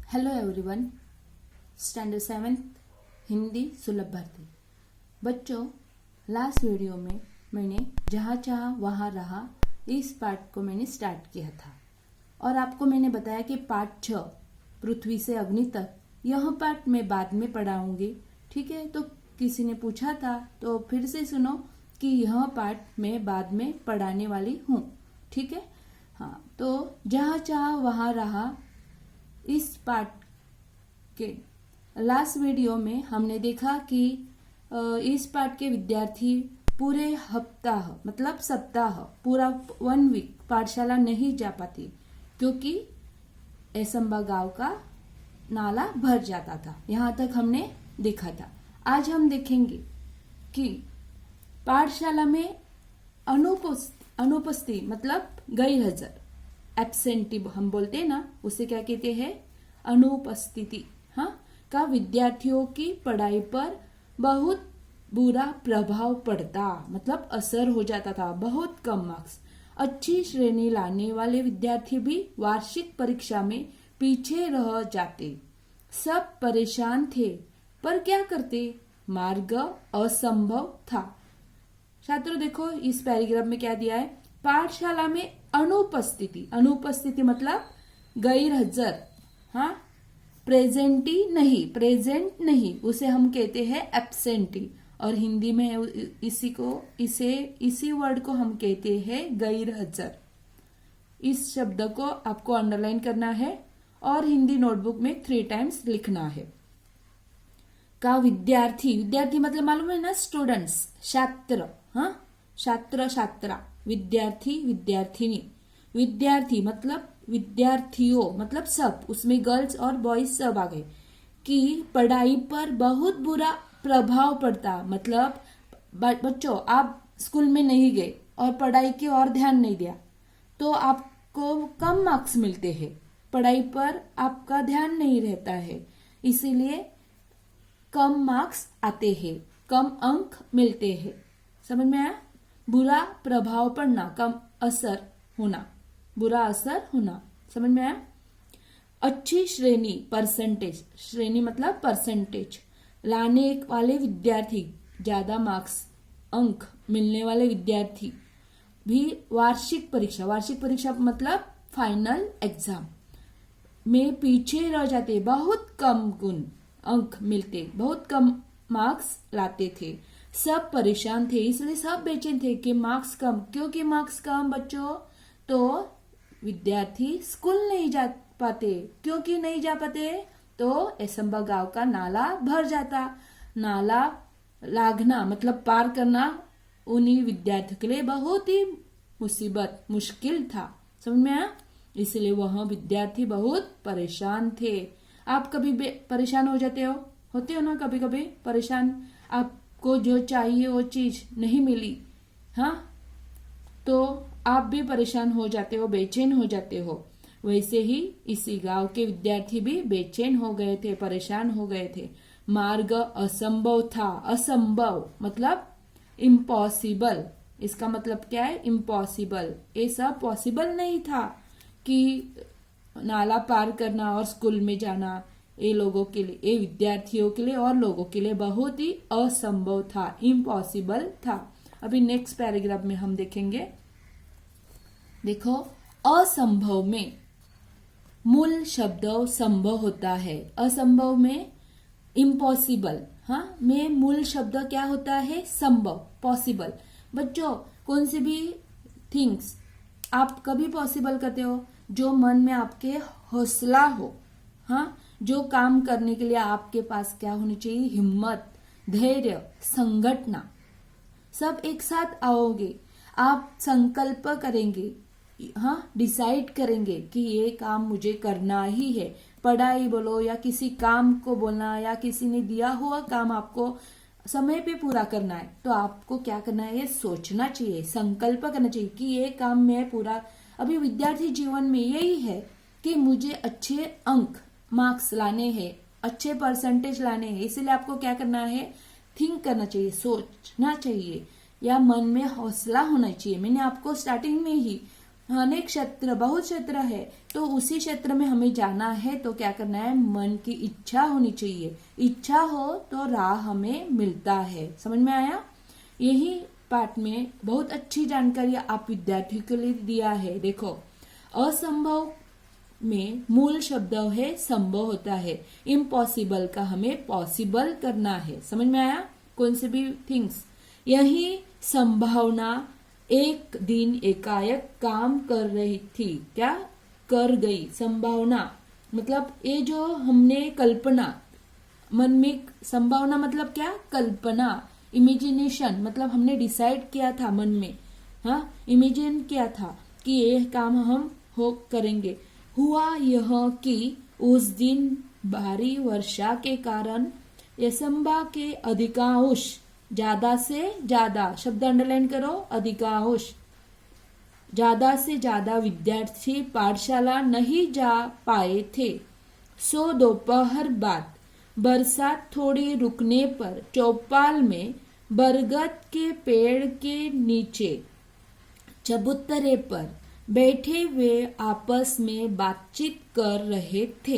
Hello everyone. Standard 7 Hindi सुलभ भारती। बच्चों, last video में मैंने जहाँ चाहा वहाँ रहा इस पार्ट को मैंने स्टार्ट किया था और आपको मैंने बताया कि पार्ट 6 पृथ्वी से अग्नि तक यह पार्ट मैं बाद में पढ़ाऊंगी। ठीक है, तो किसी ने पूछा था तो फिर से सुनो कि यह पार्ट मैं बाद में पढ़ाने वाली हूँ। ठीक है, हाँ, तो जहाँ चाहा वहाँ रहा इस पार्ट के लास्ट वीडियो में हमने देखा कि इस पार्ट के विद्यार्थी पूरे हफ्ताह मतलब सप्ताह पूरा 1 वीक पाठशाला नहीं जा पाती क्योंकि ऐसंबा गांव का नाला भर जाता था। यहाँ तक हमने देखा था। आज हम देखेंगे कि पाठशाला में अनुपस्थिति मतलब गैरहाजिर, एब्सेंटी हम बोलते हैं ना, उसे क्या कहते हैं? अनुपस्थिति। हाँ, का विद्यार्थियों की पढ़ाई पर बहुत बुरा प्रभाव पड़ता, मतलब असर हो जाता था। बहुत कम मार्क्स, अच्छी श्रेणी लाने वाले विद्यार्थी भी वार्षिक परीक्षा में पीछे रह जाते। सब परेशान थे, पर क्या करते? मार्ग असंभव था। छात्रों देखो, इस पैराग्राफ में क्या दिया है? पाठशाला में अनुपस्थिति मतलब गैरहाजिर। हाँ, प्रेजेंट नहीं, उसे हम कहते हैं एब्सेंटी और हिंदी में इसी वर्ड को हम कहते हैं गैरहाजिर। इस शब्द को आपको अंडरलाइन करना है और हिंदी नोटबुक में 3 टाइम्स लिखना है। का विद्यार्थी मतलब मालूम है ना, स्टूडेंट्स, छात्र। हाँ, छात्रा, विद्यार्थी मतलब विद्यार्थियों मतलब सब, उसमें गर्ल्स और बॉयज सब आ गए। कि पढ़ाई पर बहुत बुरा प्रभाव पड़ता, मतलब बच्चों आप स्कूल में नहीं गए और पढ़ाई की ओर ध्यान नहीं दिया तो आपको कम मार्क्स मिलते हैं। पढ़ाई पर आपका ध्यान नहीं रहता है, इसीलिए कम मार्क्स आते हैं, कम अंक मिलते हैं। समझ में आया? बुरा प्रभाव पड़ना, कम असर होना, बुरा असर होना। समझ में आया? अच्छी श्रेणी मतलब परसेंटेज लाने वाले विद्यार्थी, ज्यादा मार्क्स अंक मिलने वाले विद्यार्थी भी वार्षिक परीक्षा मतलब फाइनल एग्जाम में पीछे रह जाते। बहुत कम गुण अंक मिलते, बहुत कम मार्क्स लाते थे। सब परेशान थे, इसलिए सब बेचैन थे कि मार्क्स कम। क्योंकि मार्क्स कम बच्चों, तो विद्यार्थी स्कूल नहीं जा पाते। क्योंकि नहीं जा पाते तो ऐसंबा गांव का नाला भर जाता। नाला लागना मतलब पार करना उन्हीं विद्यार्थियों के लिए बहुत ही मुश्किल था। समझ में आया? इसलिए वह विद्यार्थी बहुत परेशान थे। आप कभी परेशान हो जाते होते हो ना, कभी कभी परेशान, आपको जो चाहिए वो चीज नहीं मिली, हाँ, तो आप भी परेशान हो जाते हो, बेचैन हो जाते हो। वैसे ही इसी गांव के विद्यार्थी भी बेचैन हो गए थे, परेशान हो गए थे। मार्ग असंभव था। असंभव मतलब इम्पॉसिबल। इसका मतलब क्या है? इम्पॉसिबल। ये सब पॉसिबल नहीं था कि नाला पार करना और स्कूल में जाना। ये लोगों के लिए, ये विद्यार्थियों के लिए और लोगों के लिए बहुत ही असंभव था, इम्पॉसिबल था। अभी नेक्स्ट पैराग्राफ में हम देखेंगे। देखो, असंभव में मूल शब्द संभव होता है। असंभव में इम्पॉसिबल, हाँ, में मूल शब्द क्या होता है? संभव, पॉसिबल। बच्चों, कौन सी भी थिंग्स आप कभी पॉसिबल करते हो? जो मन में आपके हौसला हो, हाँ, जो काम करने के लिए आपके पास क्या होनी चाहिए? हिम्मत, धैर्य, संगठना, सब एक साथ आओगे। आप संकल्प करेंगे, हाँ, डिसाइड करेंगे कि ये काम मुझे करना ही है। पढ़ाई बोलो या किसी काम को बोलना या किसी ने दिया हुआ काम आपको समय पे पूरा करना है, तो आपको क्या करना है? ये सोचना चाहिए, संकल्प करना चाहिए कि ये काम मैं पूरा। अभी विद्यार्थी जीवन में यही है कि मुझे अच्छे अंक, मार्क्स लाने हैं, अच्छे परसेंटेज लाने हैं। इसलिए आपको क्या करना है? थिंक करना चाहिए, सोचना चाहिए, या मन में हौसला होना चाहिए। मैंने आपको स्टार्टिंग में ही अनेक क्षेत्र, बहुत क्षेत्र है, तो उसी क्षेत्र में हमें जाना है तो क्या करना है, मन की इच्छा होनी चाहिए। इच्छा हो तो राह हमें मिलता है। समझ में आया? यही पाठ में बहुत अच्छी जानकारी आप विद्यार्थियों के लिए दिया है। देखो, असंभव में मूल शब्द है संभव होता है। इम्पॉसिबल का हमें पॉसिबल करना है। समझ में आया? कौन से भी थिंग्स। यही संभावना एक दिन एकाएक काम कर रही थी। क्या कर गई? संभावना मतलब ये जो हमने कल्पना, मन में संभावना मतलब क्या, कल्पना, इमेजिनेशन मतलब हमने डिसाइड किया था मन में, हाँ, इमेजिन किया था कि ये काम हम हो करेंगे। हुआ यह कि उस दिन भारी वर्षा के कारण यसंबा के अधिकांश, ज्यादा से ज्यादा शब्द अंडरलाइन करो, अधिकांश, ज्यादा से ज्यादा विद्यार्थी पाठशाला नहीं जा पाए थे। सो दोपहर बाद बरसात थोड़ी रुकने पर चौपाल में बरगद के पेड़ के नीचे चबूतरे पर बैठे वे आपस में बातचीत कर रहे थे।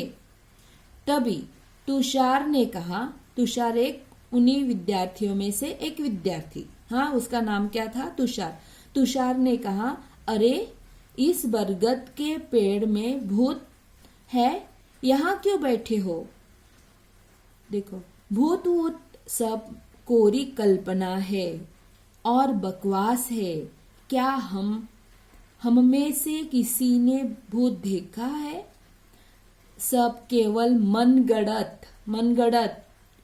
तभी तुषार ने कहा, तुषार एक उन्हीं विद्यार्थियों में से एक विद्यार्थी, हाँ, उसका नाम क्या था, तुषार। तुषार ने कहा, अरे इस बरगद के पेड़ में भूत है, यहाँ क्यों बैठे हो? देखो, भूत वूत सब कोरी कल्पना है और बकवास है। क्या हम में से किसी ने भूत देखा है? सब केवल मनगढ़ंत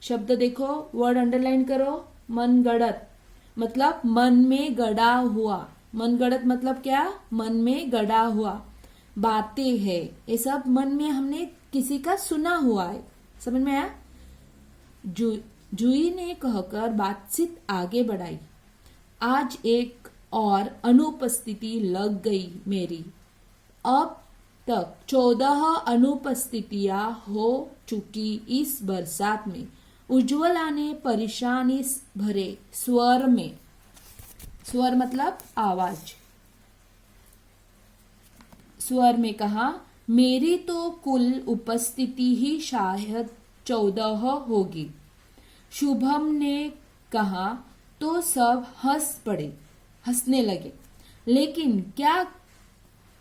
शब्द देखो, वर्ड अंडरलाइन करो, मनगढ़ंत मतलब मन में गड़ा हुआ। मनगढ़ंत मतलब क्या? मन में गड़ा हुआ बातें है। ये सब मन में हमने किसी का सुना हुआ है। समझ में आया? जूही ने कहकर बातचीत आगे बढ़ाई। आज एक और अनुपस्थिति लग गई मेरी। अब तक 14 अनुपस्थितियां हो चुकी इस बरसात में। उज्ज्वला ने परेशानी भरे स्वर में, स्वर मतलब आवाज, स्वर में कहा, मेरी तो कुल उपस्थिति ही शायद 14 होगी। शुभम ने कहा तो सब हंसने लगे। लेकिन क्या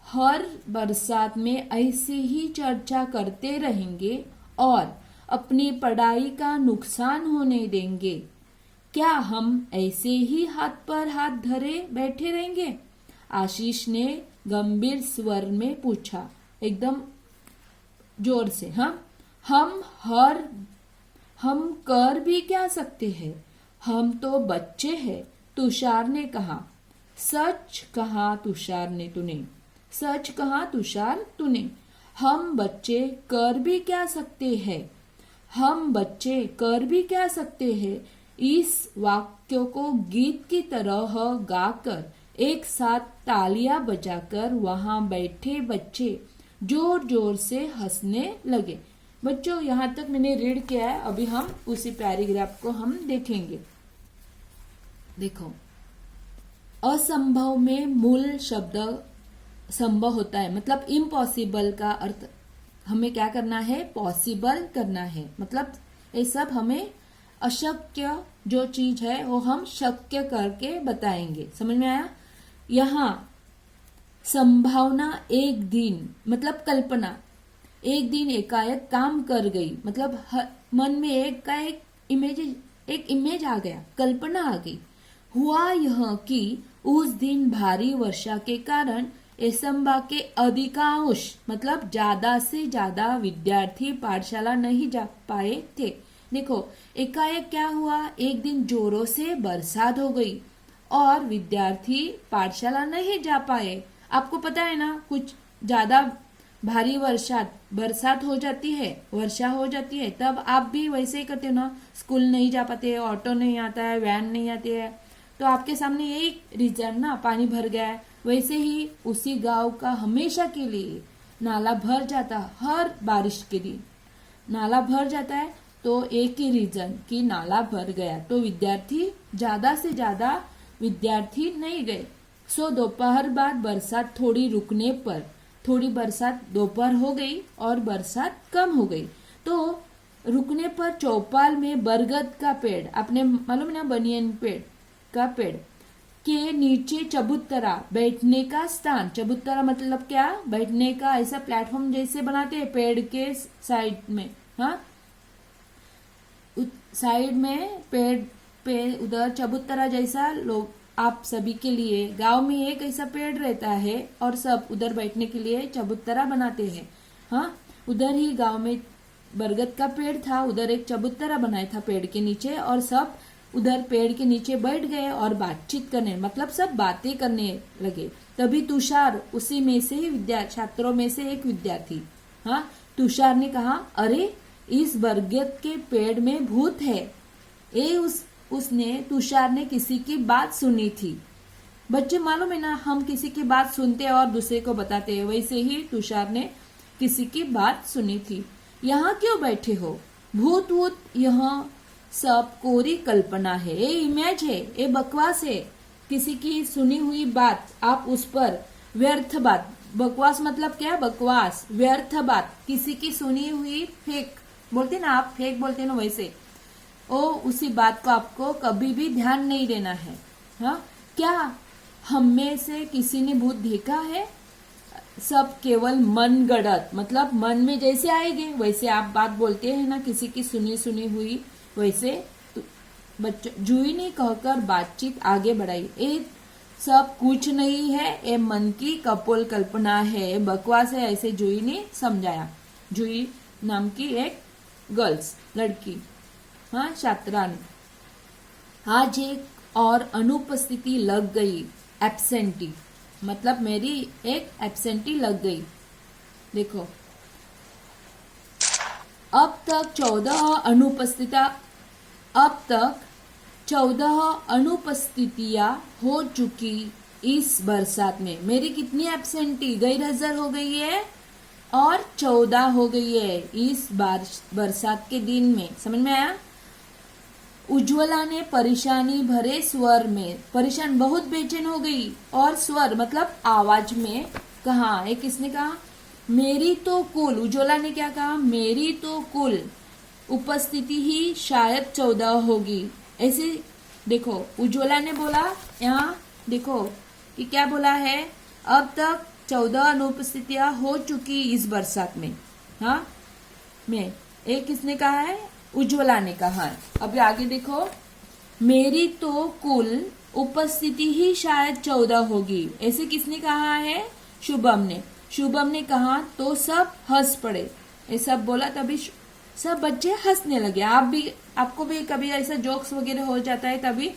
हर बरसात में ऐसे ही चर्चा करते रहेंगे और अपनी पढ़ाई का नुकसान होने देंगे? क्या हम ऐसे ही हाथ पर हाथ धरे बैठे रहेंगे? आशीष ने गंभीर स्वर में पूछा, एकदम जोर से। हम कर भी क्या सकते हैं? हम तो बच्चे हैं, तुषार ने कहा। सच कहा तुषार ने तूने, सच कहा तुषार तूने। हम बच्चे कर भी क्या सकते हैं? हम बच्चे कर भी क्या सकते हैं? इस वाक्य को गीत की तरह गाकर एक साथ तालियां बजाकर वहां बैठे बच्चे जोर जोर से हंसने लगे। बच्चों, यहाँ तक मैंने रीड किया है। अभी हम उसी पैराग्राफ को हम देखेंगे। देखो, असंभव में मूल शब्द संभव होता है, मतलब इम्पॉसिबल का अर्थ हमें क्या करना है, पॉसिबल करना है। मतलब ये सब हमें अशक्य जो चीज है वो हम शक्य करके बताएंगे। समझ में आया? यहाँ संभावना एक दिन मतलब कल्पना, एक दिन एकाएक काम कर गई, मतलब मन में एक इमेज आ गया, कल्पना आ गई। हुआ यह कि उस दिन भारी वर्षा के कारण यसंबा के अधिकांश मतलब ज्यादा से ज्यादा विद्यार्थी पाठशाला नहीं जा पाए थे। देखो, एकाएक क्या हुआ, एक दिन जोरों से बरसात हो गई और विद्यार्थी पाठशाला नहीं जा पाए। आपको पता है ना, कुछ ज्यादा भारी बरसात हो जाती है, वर्षा हो जाती है, तब आप भी वैसे ही करते हो ना, स्कूल नहीं जा पाते, ऑटो नहीं आता है, वैन नहीं आती है, तो आपके सामने यही रीजन ना, पानी भर गया है। वैसे ही उसी गांव का हमेशा के लिए नाला भर जाता, हर बारिश के दिन नाला भर जाता है, तो एक ही रीजन कि नाला भर गया, तो विद्यार्थी ज्यादा से ज्यादा विद्यार्थी नहीं गए। सो दोपहर बाद बरसात थोड़ी रुकने पर, थोड़ी बरसात दोपहर हो गई और बरसात कम हो गई, तो रुकने पर चौपाल में बरगद का पेड़, आपने मालूम है ना बनियन पेड़ का पेड़ के नीचे चबूतरा, बैठने का स्थान। चबूतरा मतलब क्या, बैठने का ऐसा प्लेटफॉर्म जैसे बनाते हैं पेड़ के साइड में, हाँ साइड में पेड़ पे उधर चबूतरा जैसा लोग आप सभी के लिए, गांव में एक ऐसा पेड़ रहता है और सब उधर बैठने के लिए चबूतरा बनाते हैं। हाँ, उधर ही गांव में बरगद का पेड़ था, उधर एक चबूतरा बनाया था पेड़ के नीचे और सब उधर पेड़ के नीचे बैठ गए और बातचीत करने, मतलब सब बातें करने लगे। तभी तुषार, उसी में से ही छात्रों में से एक विद्यार्थी, हाँ तुषार ने कहा, अरे इस बरगद के पेड़ में भूत है। उसने तुषार ने किसी की बात सुनी थी। बच्चे मालूम है ना, हम किसी की बात सुनते हैं और दूसरे को बताते हैं, वैसे ही तुषार ने किसी की बात सुनी थी। यहाँ क्यों बैठे हो, भूत वूत यहाँ सब कोरी कल्पना है, ये इमेज है, ये बकवास है। किसी की सुनी हुई बात आप उस पर व्यर्थ बात, बकवास मतलब क्या, बकवास व्यर्थ बात, किसी की सुनी हुई फेक बोलते ना, आप फेक बोलते ना, वैसे उसी बात को आपको कभी भी ध्यान नहीं देना है। हाँ, क्या हम में से किसी ने भूत देखा है, सब केवल मन गढ़त, मतलब मन में जैसे आएंगे वैसे आप बात बोलते हैं ना, किसी की सुनी हुई वैसे बच्चों जुई ने कहकर बातचीत आगे बढ़ाई। ये सब कुछ नहीं है, ये मन की कपोल कल्पना है, बकवास है, ऐसे जुई ने समझाया। जुई नाम की एक गर्ल्स लड़की, हाँ छात्रा ने, आज एक और अनुपस्थिति लग गई, एब्सेंटी, मतलब मेरी एक एब्सेंटी लग गई। देखो अब तक 14 अनुपस्थितियां हो चुकी इस बरसात में। मेरी कितनी एब्सेंटी, गैरहाजिर हो गई है और 14 हो गई है इस बरसात के दिन में। समझ में आया? उज्ज्वला ने परेशानी भरे स्वर में, परेशान बहुत बेचैन हो गई, और स्वर मतलब आवाज में कहा, एक किसने कहा, मेरी तो कुल, उज्ज्वला ने क्या कहा, मेरी तो कुल उपस्थिति ही शायद 14 होगी। ऐसे देखो उज्ज्वला ने बोला, यहाँ देखो कि क्या बोला है, अब तक 14 अनुपस्थितियां हो चुकी इस बरसात में। हाँ में एक किसने कहा है, उज्ज्वला ने कहा है। अब आगे देखो, मेरी तो कुल उपस्थिति ही शायद 14 होगी, ऐसे किसने कहा है, शुभम ने कहा तो सब हंस पड़े। ये सब बोला तभी सब बच्चे हंसने लगे। आपको भी कभी ऐसा जोक्स वगैरह हो जाता है तभी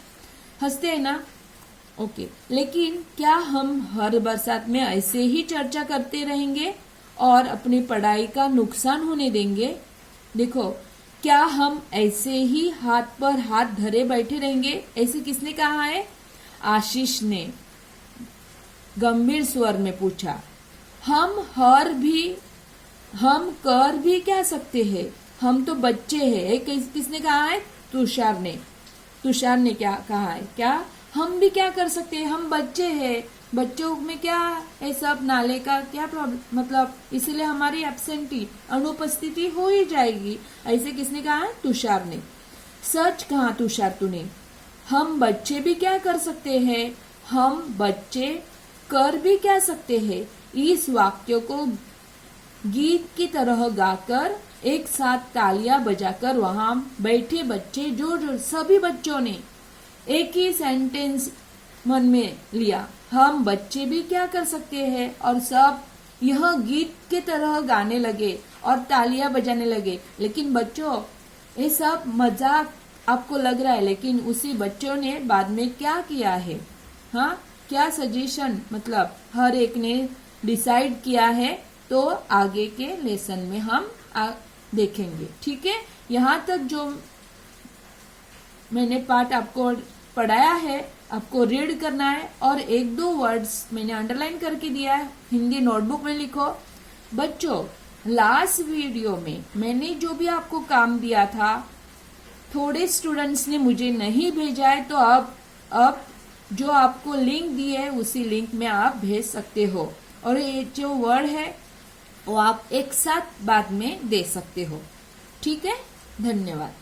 हंसते हैं ना, ओके। लेकिन क्या हम हर बरसात में ऐसे ही चर्चा करते रहेंगे और अपनी पढ़ाई का नुकसान होने देंगे? देखो, क्या हम ऐसे ही हाथ पर हाथ धरे बैठे रहेंगे? ऐसे किसने कहा है, आशीष ने गंभीर स्वर में पूछा। हम कर भी क्या सकते हैं, हम तो बच्चे हैं। किसने कहा है, तुषार ने क्या कहा है, क्या हम भी क्या कर सकते हैं, हम बच्चे हैं, बच्चों में क्या है, सब नाले का क्या प्रॉब्लम, मतलब इसीलिए हमारी एब्सेंटी अनुपस्थिति हो ही जाएगी। ऐसे किसने कहा है, तुषार ने। सच कहा तुषार तूने, हम बच्चे भी क्या कर सकते हैं, हम बच्चे कर भी क्या सकते हैं। इस वाक्य को गीत की तरह गाकर एक साथ तालियां बजाकर वहां बैठे बच्चे जोर सभी बच्चों ने एक ही सेंटेंस मन में लिया, हम बच्चे भी क्या कर सकते हैं, और सब यह गीत की तरह गाने लगे और तालियां बजाने लगे। लेकिन बच्चों, ये सब मजाक आपको लग रहा है, लेकिन उसी बच्चों ने बाद में क्या किया है, हाँ क्या सजेशन, मतलब हर एक ने डिसाइड किया है, तो आगे के लेसन में हम देखेंगे। ठीक है, यहाँ तक जो मैंने पार्ट आपको पढ़ाया है, आपको रीड करना है और 1-2 वर्ड्स मैंने अंडरलाइन करके दिया है, हिंदी नोटबुक में लिखो। बच्चों, लास्ट वीडियो में मैंने जो भी आपको काम दिया था, थोड़े स्टूडेंट्स ने मुझे नहीं भेजा है, तो अब जो आपको लिंक दी है उसी लिंक में आप भेज सकते हो, और ये जो वर्ड है वो आप एक साथ बाद में दे सकते हो। ठीक है, धन्यवाद।